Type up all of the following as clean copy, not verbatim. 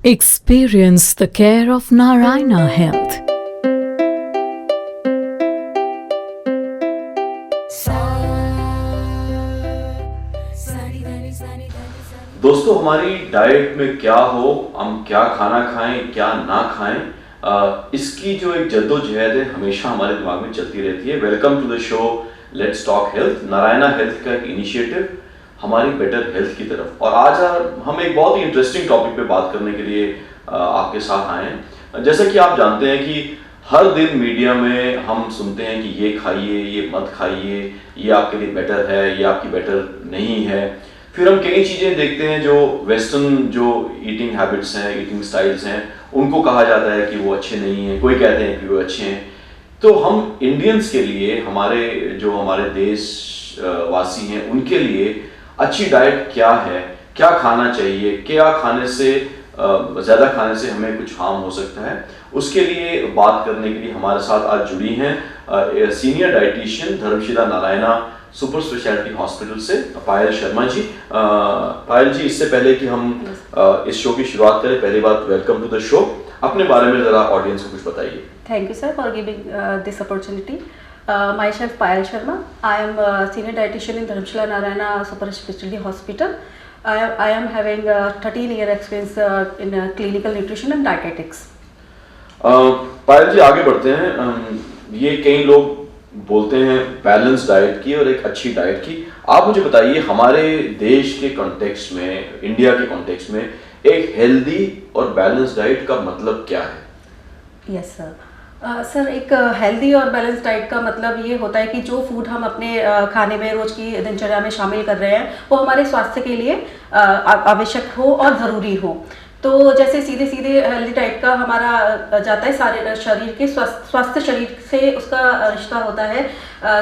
Experience the care of Narayana Health. दोस्तों, हमारी diet में क्या हो, हम क्या खाना खाएं, क्या ना खाएं, इसकी जो एक जद्दोजहद है हमेशा हमारे दिमाग में चलती रहती है। Welcome to the show let's talk health, Narayana Health का एक इनिशिएटिव हमारी बेटर हेल्थ की तरफ। और आज हम एक बहुत ही इंटरेस्टिंग टॉपिक पे बात करने के लिए आपके साथ आए हैं। जैसा कि आप जानते हैं कि हर दिन मीडिया में हम सुनते हैं कि ये खाइए, ये मत खाइए, ये आपके लिए बेटर है, ये आपकी बेटर नहीं है। फिर हम कई चीज़ें देखते हैं जो वेस्टर्न जो ईटिंग हैबिट्स हैं, ईटिंग स्टाइल्स हैं, उनको कहा जाता है कि वो अच्छे नहीं हैं, कोई कहते हैं कि वो अच्छे हैं। तो हम इंडियंस के लिए, हमारे देश वासी हैं, उनके लिए अच्छी डाइट क्या है, क्या खाना चाहिए, क्या खाने से ज़्यादा खाने से हमें कुछ हार्म हो सकता है, उसके लिए बात करने के लिए हमारे साथ आज जुड़ी हैं senior dietitian Dharamshila Narayana super speciality hospital से पायल शर्मा जी। पायल जी, इससे पहले कि हम इस शो की शुरुआत करें, पहली बात वेलकम टू द शो। अपने बारे में ज़रा ऑडियंस को कुछ बताइए। Thank you, sir, for giving this opportunity. Myself Payal Sharma. I am a senior dietitian in Dharamshala Narayana Super Specialty Hospital. I am having 13-year experience in clinical nutrition and dietetics. पायल जी, आगे बढ़ते हैं। ये कई लोग बोलते हैं balance diet की और एक अच्छी डाइट की। आप मुझे बताइए, हमारे देश के कॉन्टेक्स्ट में, इंडिया के कॉन्टेक्स्ट में एक हेल्दी और बैलेंस डाइट का मतलब क्या है? Yes sir. सर, एक हेल्दी और बैलेंस डाइट का मतलब ये होता है कि जो फूड हम अपने खाने में रोज़ की दिनचर्या में शामिल कर रहे हैं वो हमारे स्वास्थ्य के लिए आवश्यक हो और ज़रूरी हो। तो जैसे सीधे सीधे हेल्दी डाइट का हमारा जाता है सारे शरीर के स्वस्थ शरीर से उसका रिश्ता होता है,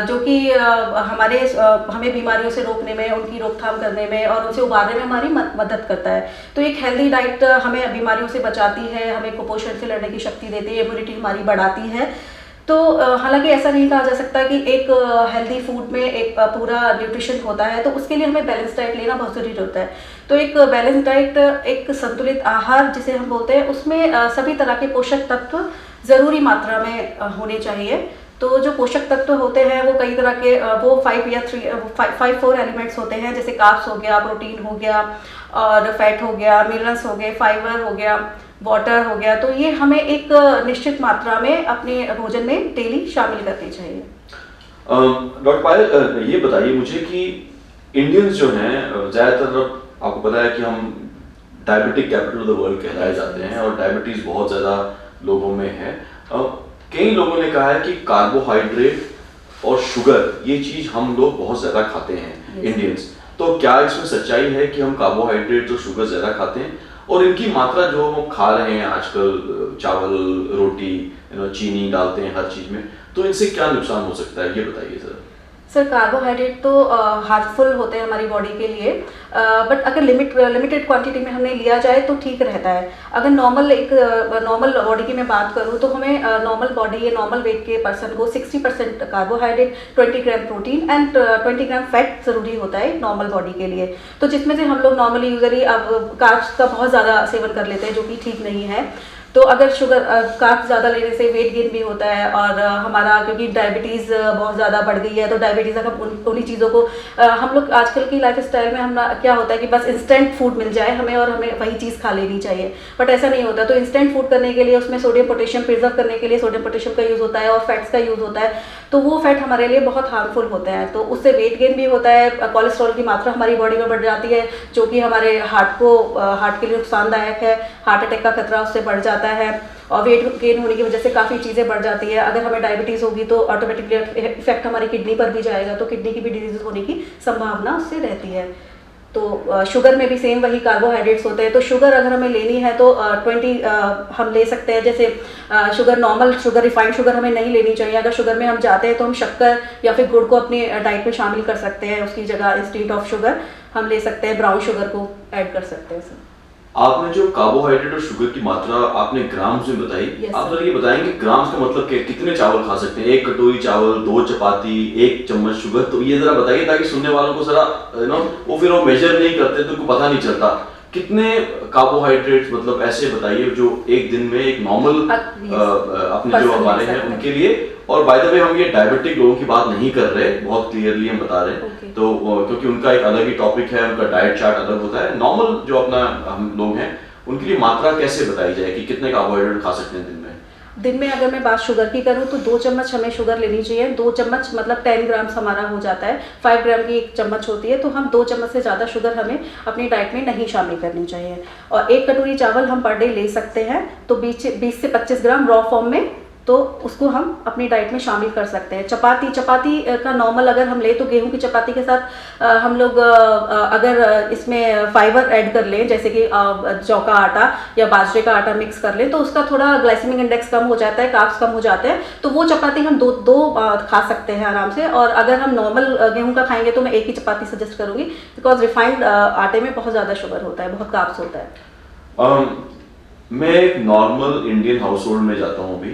जो कि हमें बीमारियों से रोकने में, उनकी रोकथाम करने में और उनसे उबारने में हमारी मदद करता है। तो एक हेल्दी डाइट हमें बीमारियों से बचाती है, हमें कुपोषण से लड़ने की शक्ति देती है, इम्यूनिटी हमारी बढ़ाती है। तो हालांकि ऐसा नहीं कहा जा सकता कि एक हेल्दी फूड में एक पूरा न्यूट्रिशन होता है, तो उसके लिए हमें बैलेंस डाइट लेना बहुत ज़रूरी होता है। तो एक बैलेंस डाइट एक संतुलित आहार जिसे हम बोलते हैं, उसमें सभी तरह के पोषक तत्व ज़रूरी मात्रा में होने चाहिए। तो जो पोषक तत्व होते हैं वो कई तरह के, वो 5 एलिमेंट्स होते हैं, जैसे कार्ब्स हो गया, प्रोटीन हो गया और फैट हो गया, मिनरल्स हो गए, फाइबर हो गया, वाटर हो गया। तो ये हमें एक निश्चित मात्रा में अपने भोजन में डेली शामिल करनी चाहिए। डॉक्टर पायल, ये बताइए मुझे कि इंडियंस जो हैं, ज़्यादातर आपको पता है कि हम diabetic capital of the world कहलाए जाते हैं और डायबिटीज़ बहुत ज़्यादा लोगों में है। कई लोगों ने कहा है कि कार्बोहाइड्रेट और शुगर, ये चीज़ हम लोग बहुत ज़्यादा खाते हैं इंडियंस। तो क्या इसमें सच्चाई है कि हम कार्बोहाइड्रेट और शुगर ज़्यादा खाते हैं, और इनकी मात्रा जो हम खा रहे हैं आजकल, चावल, रोटी, चीनी डालते हैं हर चीज़ में, तो इनसे क्या नुकसान हो सकता है, ये बताइए सर। सर, कार्बोहाइड्रेट तो हार्मफुल होते हैं हमारी बॉडी के लिए, बट अगर लिमिटेड क्वांटिटी में हमने लिया जाए तो ठीक रहता है। अगर नॉर्मल बॉडी की मैं बात करूँ तो हमें नॉर्मल बॉडी या नॉर्मल वेट के पर्सन को 60% carbohydrate, 20 gram protein and 20 gram fat ज़रूरी होता है नॉर्मल बॉडी के लिए। तो जिसमें से हम लोग नॉर्मली यूजली अब कार्ब्स का बहुत ज़्यादा सेवन कर लेते हैं, जो कि ठीक नहीं है। तो अगर कार्ब्स ज़्यादा लेने से वेट गेन भी होता है, और हमारा क्योंकि डायबिटीज़ बहुत ज़्यादा बढ़ गई है, तो डायबिटीज़ अगर उन्हीं चीज़ों को हम लोग आजकल की लाइफ स्टाइल में हम क्या होता है कि बस इंस्टेंट फूड मिल जाए हमें और हमें वही चीज़ खा लेनी चाहिए, बट ऐसा नहीं होता। तो इंस्टेंट फूड करने के लिए उसमें सोडियम पोटेशियम प्रिजर्व करने के लिए सोडियम पोटेशियम का यूज़ होता है और फैट्स का यूज़ होता है। तो वो फैट हमारे लिए बहुत हार्मफुल होते हैं, तो उससे वेट गेन भी होता है, कोलेस्ट्रॉल की मात्रा हमारी बॉडी में बढ़ जाती है, जो कि हमारे हार्ट के लिए नुकसानदायक है। हार्ट अटैक का खतरा उससे बढ़ जाता है, और वेट गेन होने की वजह से काफ़ी चीज़ें बढ़ जाती है। अगर हमें डायबिटीज़ होगी तो ऑटोमेटिकली इफेक्ट हमारी किडनी पर भी जाएगा, तो किडनी की भी डिजीज होने की संभावना उससे रहती है। तो शुगर में भी सेम वही कार्बोहाइड्रेट्स होते हैं। तो शुगर अगर हमें लेनी है तो 20 हम ले सकते हैं। जैसे नॉर्मल शुगर, रिफाइंड शुगर हमें नहीं लेनी चाहिए। अगर शुगर में हम जाते हैं तो हम शक्कर या फिर गुड़ को अपनी डाइट में शामिल कर सकते हैं, उसकी जगह इंस्टेड ऑफ शुगर हम ले सकते हैं, ब्राउन शुगर को ऐड कर सकते हैं सर। आपने जो कार्बोहाइड्रेट और शुगर की मात्रा आपने ग्राम्स में बताई, आप जरा ये बताएंगे ग्राम्स का मतलब क्या, कितने चावल खा सकते हैं? 1 कटोरी चावल, 2 चपाती, 1 चम्मच शुगर, तो ये जरा बताइए ताकि सुनने वालों को जरा वो फिर वो मेजर नहीं करते तो उनको पता नहीं चलता कितने कार्बोहाइड्रेट्स मतलब ऐसे बताइए जो एक दिन में एक नॉर्मल अपने जो हमारे हैं उनके लिए, और बाय द वे हम ये डायबिटिक लोगों की बात नहीं कर रहे, बहुत क्लियरली हम बता रहे हैं तो क्योंकि उनका एक अलग ही टॉपिक है, उनका डाइट चार्ट अलग होता है। नॉर्मल जो अपना हम लोग हैं उनके लिए मात्रा कैसे बताई जाए कि कितने कार्बोहाइड्रेट खा सकते हैं दिन में? दिन में अगर मैं बात शुगर की करूँ तो 2 चम्मच हमें शुगर लेनी चाहिए। 2 चम्मच मतलब 10 ग्राम्स हमारा हो जाता है, 5 ग्राम की एक चम्मच होती है, तो हम 2 चम्मच से ज़्यादा शुगर हमें अपनी डाइट में नहीं शामिल करनी चाहिए। और 1 कटोरी चावल हम पर डे ले सकते हैं, तो 20 से 25 ग्राम रॉ फॉर्म में, तो उसको हम अपनी डाइट में शामिल कर सकते हैं। चपाती का नॉर्मल अगर हम ले तो गेहूं की चपाती के साथ हम लोग अगर इसमें फाइबर ऐड कर लें, जैसे कि जौ का आटा या बाजरे का आटा मिक्स कर लें, तो उसका थोड़ा ग्लाइसेमिक इंडेक्स कम हो जाता है, कार्ब्स कम हो जाते हैं, तो वो चपाती हम दो खा सकते हैं आराम से। और अगर हम नॉर्मल गेहूं का खाएंगे तो मैं एक ही चपाती सजेस्ट करूँगी, बिकॉज रिफाइंड आटे में बहुत ज़्यादा शुगर होता है, बहुत कार्ब्स होता है। मैं एक नॉर्मल इंडियन हाउस होल्ड में जाता हूँ अभी,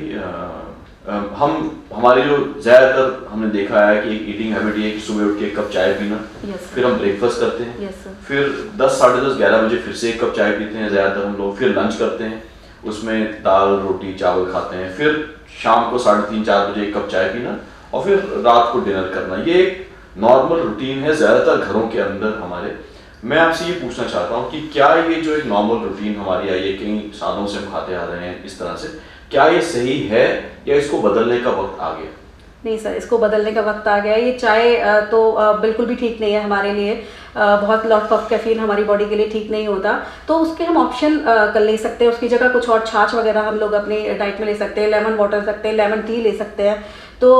हमारे जो ज़्यादातर हमने देखा है कि एक ईटिंग हैबिट ये कि सुबह उठ के 1 कप चाय पीना, फिर हम ब्रेकफास्ट करते हैं, फिर 10, साढ़े 10, 11 बजे फिर से 1 कप चाय पीते हैं ज़्यादातर हम लोग, फिर लंच करते हैं, उसमें दाल रोटी चावल खाते हैं, फिर शाम को 3:30, 4 बजे 1 कप चाय पीना, और फिर रात को डिनर करना। ये एक नॉर्मल रूटीन है ज़्यादातर घरों के अंदर हमारे। मैं आपसे ये पूछना चाहता हूँ कि क्या ये जो एक नॉर्मल रूटीन हमारी आई है, कई सालों से हम खाते आ रहे हैं इस तरह से, क्या ये सही है या इसको बदलने का वक्त आ गया? नहीं सर, इसको बदलने का वक्त आ गया। ये चाय तो बिल्कुल भी ठीक नहीं है हमारे लिए, बहुत लॉट ऑफ कैफीन हमारी बॉडी के लिए ठीक नहीं होता, तो उसके हम ऑप्शन कर ले सकते हैं। उसकी जगह कुछ और छाछ वगैरह हम लोग अपनी डाइट में ले सकते हैं, लेमन वाटर सकते हैं, लेमन टी ले सकते हैं, तो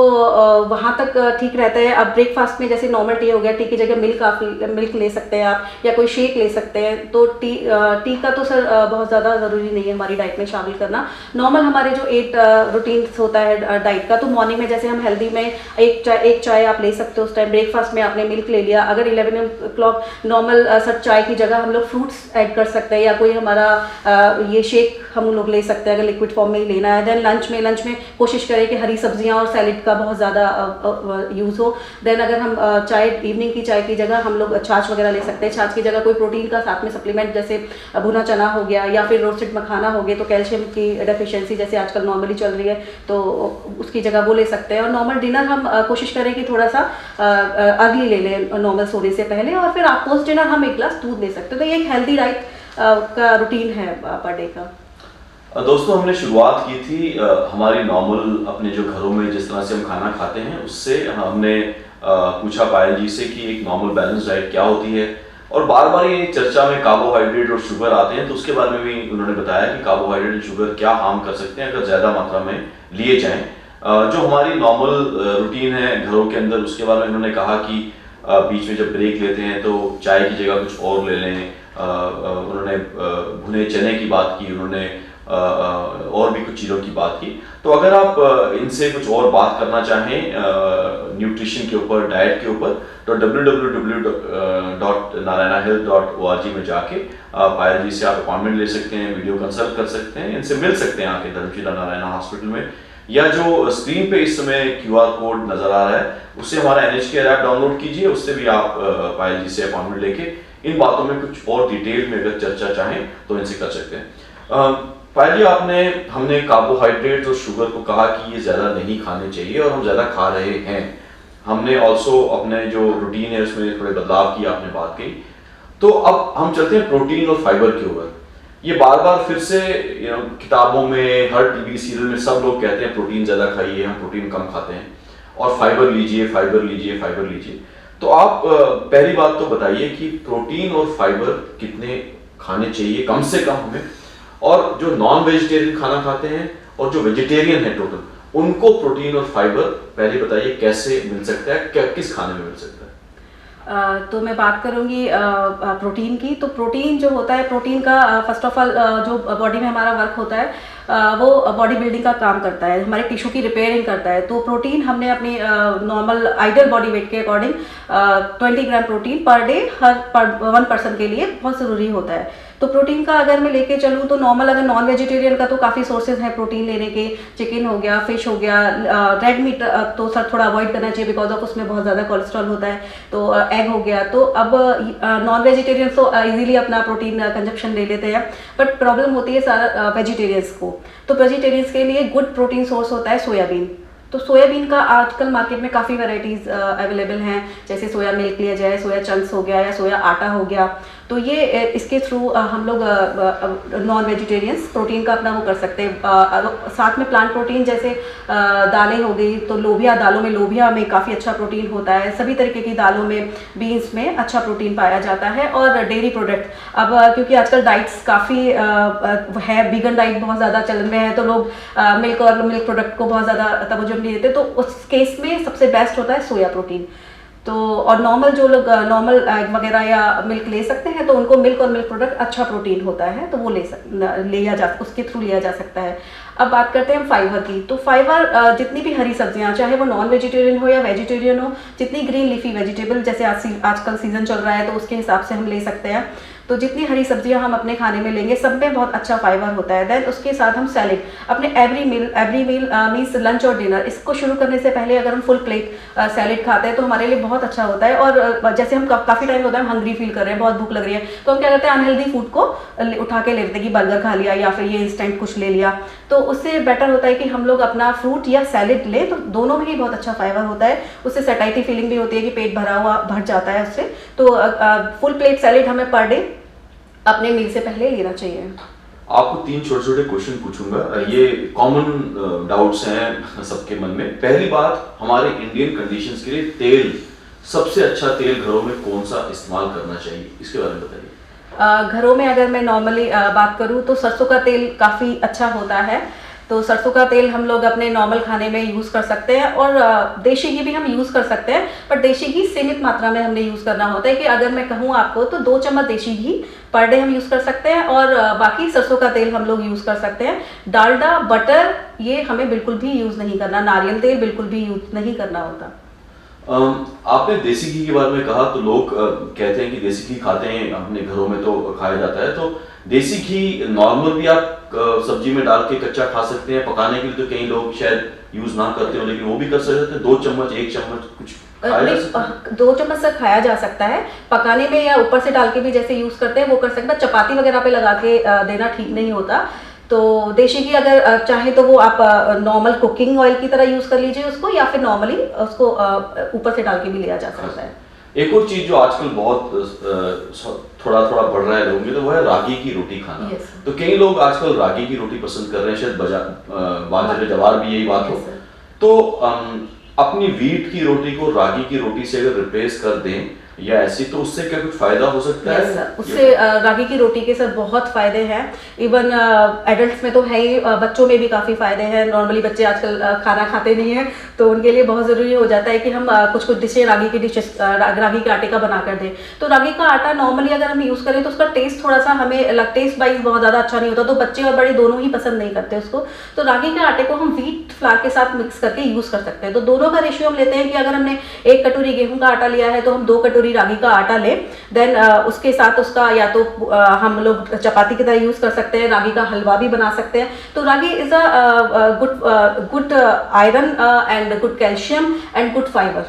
वहाँ तक ठीक रहता है। अब ब्रेकफास्ट में जैसे नॉर्मल टी हो गया, टी की जगह मिल्क ले सकते हैं आप, या कोई शेक ले सकते हैं। तो टी का तो सर बहुत ज़्यादा ज़रूरी नहीं है हमारी डाइट में शामिल करना। नॉर्मल हमारे जो 8 रूटीन्स होता है डाइट का, तो मॉर्निंग में जैसे हम हेल्दी में एक चाय आप ले सकते हो उस टाइम, ब्रेकफास्ट में आपने मिल्क ले लिया। अगर 11 o'clock नॉर्मल सर चाय की जगह हम लोग फ्रूट्स ऐड कर सकते हैं, या कोई हमारा ये शेक हम लोग ले सकते हैं अगर लिक्विड फॉर्म में ही लेना है। देन लंच में कोशिश करें कि हरी सब्जियां और सैलेड का बहुत ज़्यादा यूज़ हो। देन अगर हम चाय इवनिंग की चाय की जगह हम लोग छाछ वगैरह ले सकते हैं। छाछ की जगह कोई प्रोटीन का साथ में सप्लीमेंट, जैसे भुना चना हो गया या फिर रोस्टेड मखाना हो गया, तो कैल्शियम की डेफिशिएंसी जैसे आजकल नॉर्मली चल रही है, तो उसकी जगह वो ले सकते हैं। और नॉर्मल डिनर हम कोशिश करें कि थोड़ा सा अर्ली ले लें नॉर्मल सोने से पहले, और फिर आप पोस्ट डिनर हम 1 गिलास दूध ले सकते हैं। तो ये एक हेल्दी डाइट का रूटीन है पर डे का। दोस्तों, हमने शुरुआत की थी हमारी नॉर्मल अपने जो घरों में जिस तरह से हम खाना खाते हैं उससे। हमने पूछा पायल जी से कि एक नॉर्मल बैलेंस डाइट क्या होती है, और बार बार ये चर्चा में कार्बोहाइड्रेट और शुगर आते हैं, तो उसके बारे में भी उन्होंने बताया कि कार्बोहाइड्रेट और शुगर क्या हार्म कर सकते हैं अगर ज़्यादा मात्रा में लिए जाएं। जो हमारी नॉर्मल रूटीन है घरों के अंदर, उसके बारे में उन्होंने कहा कि बीच में जब ब्रेक लेते हैं तो चाय की जगह कुछ और ले लें। उन्होंने भुने चने की बात की, उन्होंने और भी कुछ चीज़ों की बात की। तो अगर आप इनसे कुछ और बात करना चाहें न्यूट्रिशन के ऊपर, डाइट के ऊपर, तो www.narayanahealth.org में जाके पायल जी से आप अपॉइंटमेंट ले सकते हैं, वीडियो कंसल्ट कर सकते हैं, इनसे मिल सकते हैं आके धर्मशिला नारायणा हॉस्पिटल में, या जो स्क्रीन पे इस समय QR कोड नजर आ रहा है उससे हमारा NHCare ऐप डाउनलोड कीजिए, उससे भी आप पायल जी से अपॉइंटमेंट लेके इन बातों में कुछ और डिटेल में अगर चर्चा चाहें तो इनसे कर सकते हैं। पायल जी, हमने कार्बोहाइड्रेट और शुगर को कहा कि ये ज़्यादा नहीं खाने चाहिए और हम ज़्यादा खा रहे हैं। हमने ऑल्सो अपने जो रूटीन है उसमें थोड़े बदलाव की आपने बात कही। तो अब हम चलते हैं प्रोटीन और फाइबर के ऊपर। ये बार बार फिर से किताबों में, हर टीवी सीरियल में सब लोग कहते हैं प्रोटीन ज़्यादा खाइए, हम प्रोटीन कम खाते हैं, और फाइबर लीजिए, फाइबर लीजिए, फाइबर लीजिए। तो आप पहली बात तो बताइए कि प्रोटीन और फाइबर कितने खाने चाहिए कम से कम हमें, और जो नॉन वेजिटेरियन खाना खाते हैं और जो वेजिटेरियन है टोटल, उनको प्रोटीन और फाइबर पहले बताइए कैसे मिल सकता है, किस खाने में मिल सकता है? तो मैं बात करूंगी प्रोटीन की। तो प्रोटीन जो होता है, प्रोटीन का फर्स्ट ऑफ ऑल जो बॉडी में हमारा वर्क होता है वो बॉडी बिल्डिंग का काम करता है, हमारे टिश्यू की रिपेयरिंग करता है। तो प्रोटीन हमने अपनी नॉर्मल आइडियल बॉडी वेट के according 20 gram protein per day हर 1 पर्सन के लिए बहुत ज़रूरी होता है। तो प्रोटीन का अगर मैं लेके चलूँ तो नॉर्मल, अगर नॉन वेजिटेरियन का तो काफ़ी सोर्सेज हैं प्रोटीन लेने के। चिकन हो गया, फिश हो गया, रेड मीट तो सर थोड़ा अवॉइड करना चाहिए बिकॉज ऑफ उसमें बहुत ज़्यादा कोलेस्ट्रॉल होता है। तो एग हो गया। तो अब नॉन वेजिटेरियन तो इजीली अपना प्रोटीन कंजप्शन ले लेते हैं, बट प्रॉब्लम होती है सारा वेजिटेरियंस को। तो वेजिटेरियंस के लिए गुड प्रोटीन सोर्स होता है सोयाबीन। तो सोयाबीन का आजकल मार्केट में काफ़ी वैरायटीज़ अवेलेबल हैं, जैसे सोया मिल्क लिया जाए, सोया चंक्स हो गया या सोया आटा हो गया। तो ये इसके थ्रू हम लोग नॉन वेजिटेरियंस प्रोटीन का अपना वो कर सकते हैं। साथ में प्लांट प्रोटीन जैसे दालें हो गई, तो लोबिया, दालों में लोबिया में काफ़ी अच्छा प्रोटीन होता है। सभी तरीके की दालों में, बीन्स में अच्छा प्रोटीन पाया जाता है। और डेयरी प्रोडक्ट, अब क्योंकि आजकल डाइट्स काफ़ी है, वीगन डाइट बहुत ज़्यादा चलन में है, तो लोग मिल्क और मिल्क प्रोडक्ट को बहुत ज़्यादा तवज्जो नहीं देते। तो उस केस में सबसे बेस्ट होता है सोया प्रोटीन। तो और नॉर्मल जो लोग नॉर्मल एग वगैरह या मिल्क ले सकते हैं, तो उनको मिल्क और मिल्क प्रोडक्ट अच्छा प्रोटीन होता है, तो वो उसके थ्रू लिया जा सकता है। अब बात करते हैं हम फाइबर की। तो फाइबर जितनी भी हरी सब्जियां, चाहे वो नॉन वेजिटेरियन हो या वेजिटेरियन हो, जितनी ग्रीन लीफी वेजिटेबल, जैसे आजकल सीजन चल रहा है तो उसके हिसाब से हम ले सकते हैं। तो जितनी हरी सब्जियां हम अपने खाने में लेंगे, सब में बहुत अच्छा फाइबर होता है। देन उसके साथ हम सैलेड अपने एवरी मील मीन्स लंच और डिनर, इसको शुरू करने से पहले अगर हम फुल प्लेट सैलेड खाते हैं तो हमारे लिए बहुत अच्छा होता है। और जैसे हम काफ़ी टाइम होता है, हम हंग्री फील कर रहे हैं, बहुत भूख लग रही है, तो हम क्या करते हैं, अनहेल्दी फूड को उठा के ले लेते हैं कि बर्गर खा लिया या फिर ये इंस्टेंट कुछ ले लिया। तो उससे बेटर होता है कि हम लोग अपना फ्रूट या सैलेड लें, तो दोनों में ही बहुत अच्छा फाइबर होता है। उससे सैटिस्फाई फीलिंग भी होती है कि पेट भर जाता है उससे। तो फुल प्लेट सैलेड हमें पर डे अपने मील से पहले लेना चाहिए। आपको 3 छोटे छोटे क्वेश्चन पूछूंगा, ये कॉमन डाउट्स हैं सबके मन में। पहली बात, हमारे इंडियन कंडीशंस के लिए तेल, सबसे अच्छा तेल घरों में कौन सा इस्तेमाल करना चाहिए, इसके बारे में बताइए। घरों में अगर मैं नॉर्मली बात करूँ तो सरसों का तेल काफ़ी अच्छा होता है। तो सरसों का तेल हम लोग अपने नॉर्मल खाने में यूज़ कर सकते हैं। और देशी घी भी हम यूज़ कर सकते हैं, पर देशी घी सीमित मात्रा में हमने यूज़ करना होता है। कि अगर मैं कहूँ आपको तो 2 चम्मच देशी घी पर डे हम यूज़ कर सकते हैं, और बाकी सरसों का तेल हम लोग यूज़ कर सकते हैं। डालडा, बटर, ये हमें बिल्कुल भी यूज़ नहीं करना। नारियल तेल बिल्कुल भी यूज़ नहीं करना होता। आपने देसी घी के बारे में कहा, तो लोग कहते हैं कि देसी घी खाते हैं, अपने घरों में तो खाया जाता है। तो देसी घी नॉर्मल भी आप सब्जी में डाल के कच्चा खा सकते हैं, पकाने के लिए तो कई लोग शायद यूज ना करते हो, लेकिन वो भी कर सकते हैं। 2 चम्मच, 1 चम्मच कुछ खाया जा सकता है? 2 चम्मच से खाया जा सकता है। पकाने में या ऊपर से डाल के भी जैसे यूज करते हैं वो कर सकते हैं। चपाती वगैरह पे लगा के देना ठीक नहीं होता। तो देशी घी अगर चाहे तो वो आप नॉर्मल कुकिंग ऑयल की तरह यूज कर लीजिए उसको, या फिर नॉर्मली उसको ऊपर से डाल के भी लिया जा सकता है। एक और चीज जो आजकल बहुत थोड़ा थोड़ा बढ़ रहा है लोगों में, तो वो है रागी की रोटी खाना। Yes, तो कई लोग आजकल रागी की रोटी पसंद कर रहे हैं, शायद बाजरे जवार भी यही बात हो। Yes, तो अपनी वीट की रोटी को रागी की रोटी से अगर रिप्लेस कर दें या ऐसी, तो उससे क्या कुछ फायदा हो सकता है? सर, उससे रागी की रोटी के सर बहुत फायदे हैं। इवन एडल्ट्स में तो है ही, बच्चों में भी काफ़ी फायदे हैं। नॉर्मली बच्चे आजकल खाना खाते नहीं हैं, तो उनके लिए बहुत ज़रूरी हो जाता है कि हम कुछ डिशें रागी की डिशेस रागी के आटे का बना कर दें। तो रागी का आटा नॉर्मली अगर हम यूज़ करें तो उसका टेस्ट थोड़ा सा हमें टेस्ट वाइज बहुत ज़्यादा अच्छा नहीं होता, तो बच्चे और बड़े दोनों ही पसंद नहीं करते उसको। तो रागी के आटे को हम व्हीट फ्लावर के साथ मिक्स करके यूज़ कर सकते हैं। तो दोनों का रेशियो हम लेते हैं कि अगर हमने 1 कटोरी गेहूं का आटा लिया है तो हम 2 कटोरी रागी का आटा लें। देन उसके साथ उसका या तो हम लोग चपाती की तरह यूज कर सकते हैं, रागी का हलवा भी बना सकते हैं। तो ragi is a good iron and good calcium and good fibre.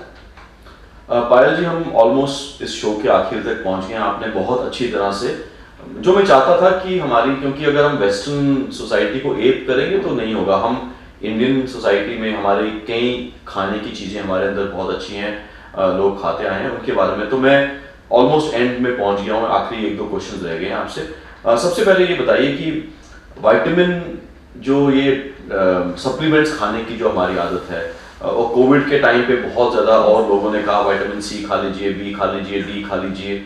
Payal ji, हम ऑलमोस्ट इस शो के आखिर तक पहुंच गए हैं। आपने बहुत अच्छी तरह से, जो मैं चाहता था कि हमारी, क्योंकि अगर हम वेस्टर्न सोसाइटी को एप करेंगे तो नहीं होगा। हम इंडियन सोसाइटी में हमारी कई खाने की चीज़ें हमारे अंदर बहुत अच्छी हैं, लोग खाते आए हैं, उनके बारे में तो मैं ऑलमोस्ट एंड में पहुंच गया हूँ। आखिरी 1-2 क्वेश्चन रह गए हैं आपसे। सबसे पहले ये बताइए कि विटामिन, जो ये सप्लीमेंट्स खाने की जो हमारी आदत है, और कोविड के टाइम पे बहुत ज़्यादा और लोगों ने कहा विटामिन सी खा लीजिए, बी खा लीजिए, डी खा लीजिए।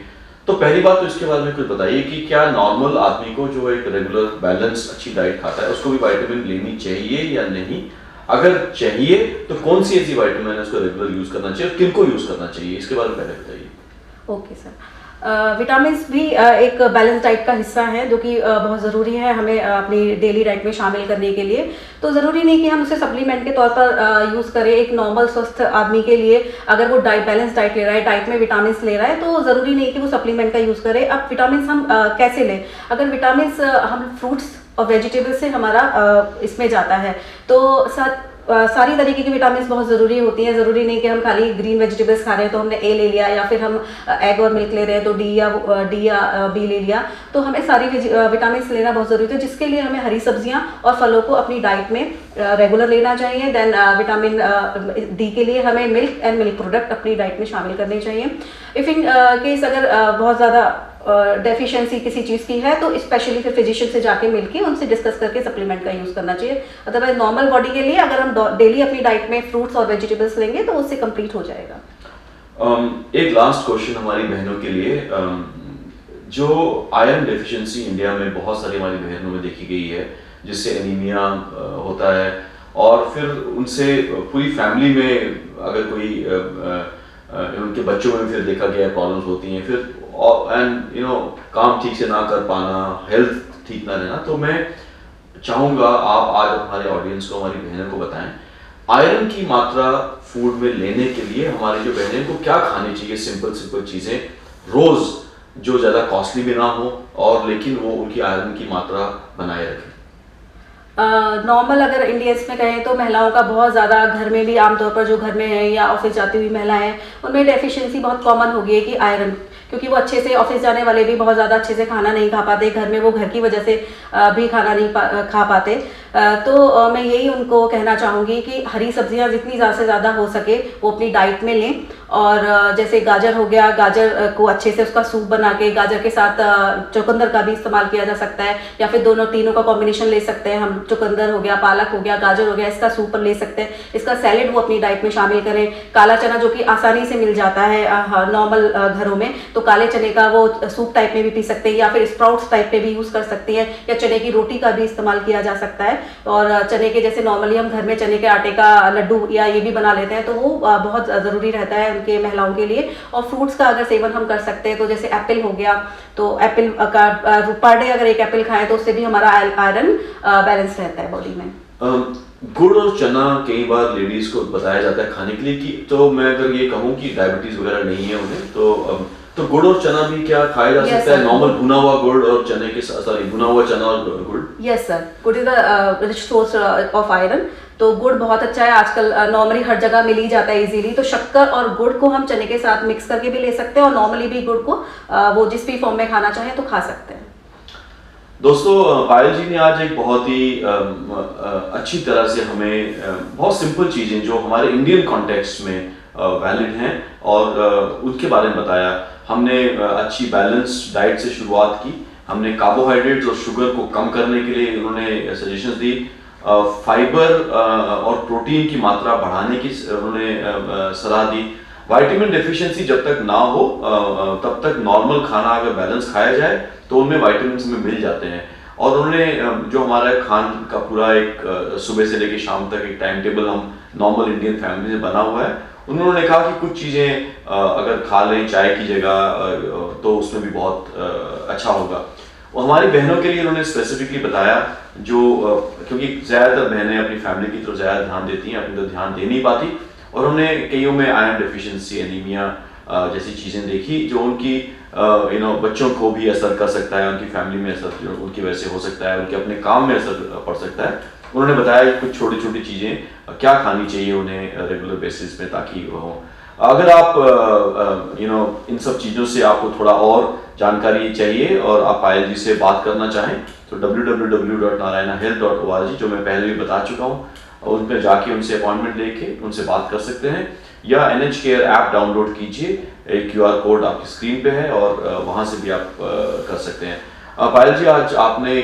तो पहली बात तो इसके बारे में कुछ बताइए कि क्या नॉर्मल आदमी को जो एक रेगुलर बैलेंस अच्छी डाइट खाता है उसको भी विटामिन लेनी चाहिए या नहीं? अगर चाहिए तो कौन सी ऐसी विटामिन है उसको रेगुलर यूज करना चाहिए और किनको यूज करना चाहिए, इसके बारे में पहले बताइए। ओके सर, विटामिन्स भी एक बैलेंस डाइट का हिस्सा है, जो कि बहुत ज़रूरी है हमें अपनी डेली डाइट में शामिल करने के लिए। तो ज़रूरी नहीं कि हम उसे सप्लीमेंट के तौर पर यूज़ करें। एक नॉर्मल स्वस्थ आदमी के लिए अगर वो बैलेंस डाइट ले रहा है, डाइट में विटामिन्स ले रहा है, तो ज़रूरी नहीं कि वो सप्लीमेंट का यूज़ करे। अब विटामिन्स हम कैसे लें? अगर विटामिन्स हम फ्रूट्स और वेजिटेबल से हमारा इसमें जाता है, तो सारी तरीके की विटामिन्स बहुत ज़रूरी होती हैं। ज़रूरी नहीं कि हम खाली ग्रीन वेजिटेबल्स खा रहे हैं तो हमने ए ले लिया, या फिर हम एग और मिल्क ले रहे हैं तो डी या बी ले लिया। तो हमें सारी विटामिन्स लेना बहुत ज़रूरी है, जिसके लिए हमें हरी सब्जियां और फलों को अपनी डाइट में रेगुलर लेना चाहिए। देन विटामिन डी के लिए हमें मिल्क एंड मिल्क प्रोडक्ट अपनी डाइट में शामिल करने चाहिए। इफ़ इन केस अगर बहुत ज़्यादा डेफिशिएंसी किसी चीज़ की है, तो स्पेशली फिर फिजिशियन से जाके मिलके उनसे डिस्कस करके सप्लीमेंट का यूज़ करना चाहिए। अदरवाइज नॉर्मल बॉडी के लिए अगर हम डेली अपनी डाइट में फ्रूट्स और वेजिटेबल्स लेंगे तो उससे कंप्लीट हो जाएगा। एक लास्ट क्वेश्चन हमारी बहनों के लिए, जो आयरन डेफिशिएंसी इंडिया में बहुत सारी हमारी बहनों में देखी गई है, जिससे एनीमिया होता है, और फिर उनसे पूरी फैमिली में अगर कोई उनके बच्चों में फिर देखा गया प्रॉब्लम्स होती हैं, फिर एंड काम ठीक से ना कर पाना, हेल्थ ठीक ना रहना। तो मैं चाहूँगा आप आज हमारे ऑडियंस को, हमारी बहनों को बताएं, आयरन की मात्रा फूड में लेने के लिए हमारी जो बहनें को क्या खानी चाहिए, सिंपल चीज़ें रोज़, जो ज़्यादा कॉस्टली भी ना हो और लेकिन वो उनकी आयरन की मात्रा बनाए रखें। नॉर्मल अगर इंडियंस में कहें तो महिलाओं का बहुत ज़्यादा घर में भी आमतौर पर जो घर में है या ऑफिस जाती हुई महिलाएं हैं, उनमें डेफिशिएंसी बहुत कॉमन हो गई है कि आयरन, क्योंकि वो अच्छे से ऑफिस जाने वाले भी बहुत ज़्यादा अच्छे से खाना नहीं खा पाते, घर में वो घर की वजह से भी खाना नहीं खा पाते। तो मैं यही उनको कहना चाहूँगी कि हरी सब्जियाँ जितनी ज़्यादा से ज़्यादा हो सके वो अपनी डाइट में लें। और जैसे गाजर हो गया, गाजर को अच्छे से उसका सूप बना के, गाजर के साथ चुकंदर का भी इस्तेमाल किया जा सकता है, या फिर दोनों तीनों का कॉम्बिनेशन ले सकते हैं हम। चुकंदर हो गया, पालक हो गया, गाजर हो गया, इसका सूप ले सकते हैं। इसका सैलेड वो अपनी डाइट में शामिल करें। काला चना जो कि आसानी से मिल जाता है नॉर्मल घरों में, तो काले चने का वो सूप टाइप में भी पी सकते हैं, या फिर स्प्राउट्स टाइप में भी यूज़ कर सकती है, या चने की रोटी का भी इस्तेमाल किया जा सकता है। और चने के जैसे नॉर्मली हम घर में चने के आटे का लड्डू या ये भी बना लेते हैं, तो वो बहुत ज़रूरी रहता है उनके महिलाओं के लिए। और फ्रूट्स का अगर सेवन हम कर सकते हैं, तो जैसे एप्पल हो गया, तो एप्पल का पर डे अगर एक एप्पल खाएं तो उससे भी हमारा आयरन बैलेंस रहता है बॉडी में। गुड़ और चना कई बार लेडीज को बताया जाता है खाने के लिए कि, तो मैं अगर ये कहूँ कि डायबिटीज वगैरह नहीं है उन्हें, तो गुड़ और चना भी क्या खाया जा सकता है? नॉर्मल भुना हुआ गुड़ और चने के साथ, सॉरी, भुना हुआ चना और गुड़। यस सर, गुड़ is the rich source of iron. तो गुड़ बहुत अच्छा है, आजकल नॉर्मली हर जगह मिल ही जाता है इजीली। तो शक्कर और गुड़ को हम चने के साथ मिक्स करके भी ले सकते हैं, और नॉर्मली भी गुड़ को वो जिस भी फॉर्म में खाना चाहें तो खा सकते हैं। दोस्तों, पायल जी ने आज एक बहुत ही अच्छी तरह से हमें बहुत सिंपल चीज़ें जो हमारे इंडियन कॉन्टेक्स्ट में वैलिड हैं और उनके बारे में बताया। हमने अच्छी बैलेंस डाइट से शुरुआत की, हमने कार्बोहाइड्रेट्स और शुगर को कम करने के लिए उन्होंने सजेशंस दी, फाइबर और प्रोटीन की मात्रा बढ़ाने की उन्होंने सलाह दी। विटामिन डेफिशिएंसी जब तक ना हो तब तक नॉर्मल खाना अगर बैलेंस खाया जाए तो उनमें विटामिन्स में मिल जाते हैं। और उन्होंने जो हमारा खान का पूरा एक सुबह से लेकर शाम तक एक टाइम टेबल हम नॉर्मल इंडियन फैमिली में बना हुआ है, उन्होंने कहा कि कुछ चीज़ें अगर खा लें चाय की जगह तो उसमें भी बहुत अच्छा होगा। और हमारी बहनों के लिए उन्होंने स्पेसिफिकली बताया, जो क्योंकि ज़्यादातर बहनें अपनी फैमिली की तरफ ज़्यादा ध्यान देती हैं, अपनी तरफ ध्यान दे नहीं पाती, और उन्हें कईयों में आयरन डेफिशिएंसी, एनीमिया जैसी चीज़ें देखी जो उनकी बच्चों को भी असर कर सकता है, उनकी फैमिली में असर उनकी वजह से हो सकता है, उनके अपने काम में असर पड़ सकता है। उन्होंने बताया कुछ छोटी छोटी चीज़ें क्या खानी चाहिए उन्हें रेगुलर बेसिस पे ताकि वो हो। अगर आप इन सब चीज़ों से आपको थोड़ा और जानकारी चाहिए और आप पायल जी से बात करना चाहें तो www.narayanahealth.org, जो मैं पहले भी बता चुका हूँ, उन पर जाके उनसे अपॉइंटमेंट लेके उनसे बात कर सकते हैं, या NH केयर ऐप डाउनलोड कीजिए, एक QR कोड आपकी स्क्रीन पे है और वहाँ से भी आप कर सकते हैं। पायल जी, आज आपने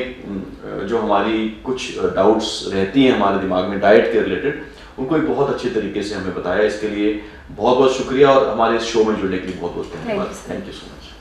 जो हमारी कुछ डाउट्स रहती हैं हमारे दिमाग में डाइट के रिलेटेड, उनको एक बहुत अच्छे तरीके से हमें बताया। इसके लिए बहुत बहुत शुक्रिया और हमारे इस शो में जुड़ने के लिए बहुत बहुत धन्यवाद। Thank you so much.